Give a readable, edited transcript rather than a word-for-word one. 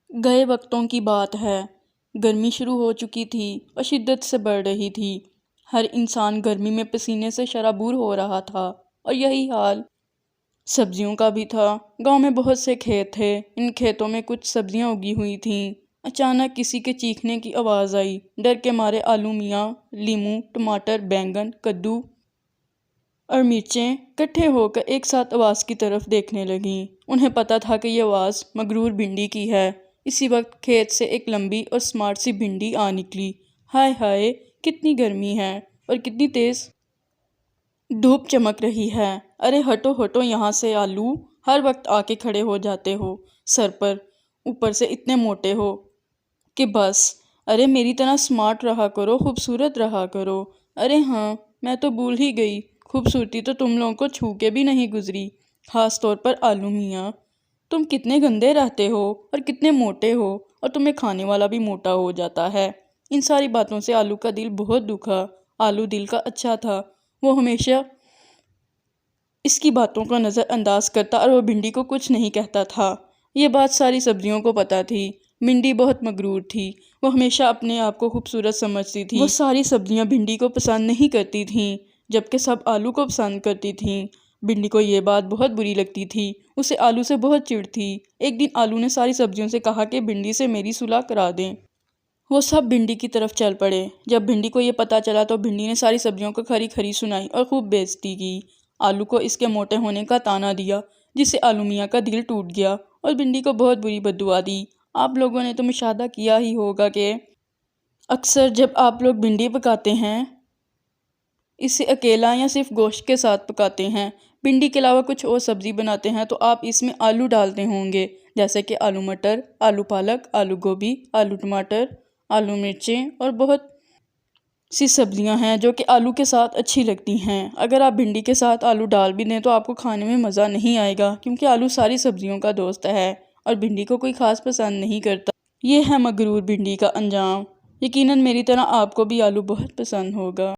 گئے وقتوں کی بات ہے، گرمی شروع ہو چکی تھی اور شدت سے بڑھ رہی تھی۔ ہر انسان گرمی میں پسینے سے شرابور ہو رہا تھا اور یہی حال سبزیوں کا بھی تھا۔ گاؤں میں بہت سے کھیت تھے، ان کھیتوں میں کچھ سبزیاں اگی ہوئی تھیں۔ اچانک کسی کے چیخنے کی آواز آئی۔ ڈر کے مارے آلو میاں لیموں، ٹماٹر، بینگن، کدو اور مرچیں کٹھے ہو کر ایک ساتھ آواز کی طرف دیکھنے لگیں۔ انہیں پتا تھا کہ یہ آواز مغرور بھنڈی کی ہے۔ اسی وقت کھیت سے ایک لمبی اور سمارٹ سی بھنڈی آ نکلی۔ ہائے ہائے، کتنی گرمی ہے اور کتنی تیز دھوپ چمک رہی ہے۔ ارے ہٹو ہٹو یہاں سے آلو، ہر وقت آ کے کھڑے ہو جاتے ہو سر پر، اوپر سے اتنے موٹے ہو کہ بس۔ ارے میری طرح سمارٹ رہا کرو، خوبصورت رہا کرو۔ ارے ہاں، میں تو بھول ہی گئی، خوبصورتی تو تم لوگوں کو چھو کے بھی نہیں گزری، خاص طور پر آلو میاں۔ تم کتنے گندے رہتے ہو اور کتنے موٹے ہو، اور تمہیں کھانے والا بھی موٹا ہو جاتا ہے۔ ان ساری باتوں سے آلو کا دل بہت دکھا۔ آلو دل کا اچھا تھا، وہ ہمیشہ اس کی باتوں کو نظر انداز کرتا اور وہ بھنڈی کو کچھ نہیں کہتا تھا۔ یہ بات ساری سبزیوں کو پتا تھی۔ بھنڈی بہت مغرور تھی، وہ ہمیشہ اپنے آپ کو خوبصورت سمجھتی تھی۔ وہ ساری سبزیاں بھنڈی کو پسند نہیں کرتی تھیں، جبکہ سب آلو کو پسند کرتی تھیں۔ بھنڈی کو یہ بات بہت بری لگتی تھی، اسے آلو سے بہت چڑ تھی۔ ایک دن آلو نے ساری سبزیوں سے کہا کہ بھنڈی سے میری صلح کرا دیں۔ وہ سب بھنڈی کی طرف چل پڑے۔ جب بھنڈی کو یہ پتا چلا تو بھنڈی نے ساری سبزیوں کو کھری کھری سنائی اور خوب بےعزتی کی۔ آلو کو اس کے موٹے ہونے کا طعنہ دیا، جس سے آلو میاں کا دل ٹوٹ گیا اور بھنڈی کو بہت بری بددعا دی۔ آپ لوگوں نے تو مشاہدہ کیا ہی ہوگا کہ اکثر جب آپ لوگ بھنڈی پکاتے ہیں، اسے اکیلا یا صرف گوشت کے ساتھ پکاتے ہیں۔ بھنڈی کے علاوہ کچھ اور سبزی بناتے ہیں تو آپ اس میں آلو ڈالتے ہوں گے، جیسے کہ آلو مٹر، آلو پالک، آلو گوبھی، آلو ٹماٹر، آلو مرچیں اور بہت سی سبزیاں ہیں جو کہ آلو کے ساتھ اچھی لگتی ہیں۔ اگر آپ بھنڈی کے ساتھ آلو ڈال بھی دیں تو آپ کو کھانے میں مزہ نہیں آئے گا، کیونکہ آلو ساری سبزیوں کا دوست ہے اور بھنڈی کو کوئی خاص پسند نہیں کرتا۔ یہ ہے مغرور بھنڈی کا انجام۔ یقیناً میری طرح آپ کو بھی آلو بہت پسند ہوگا۔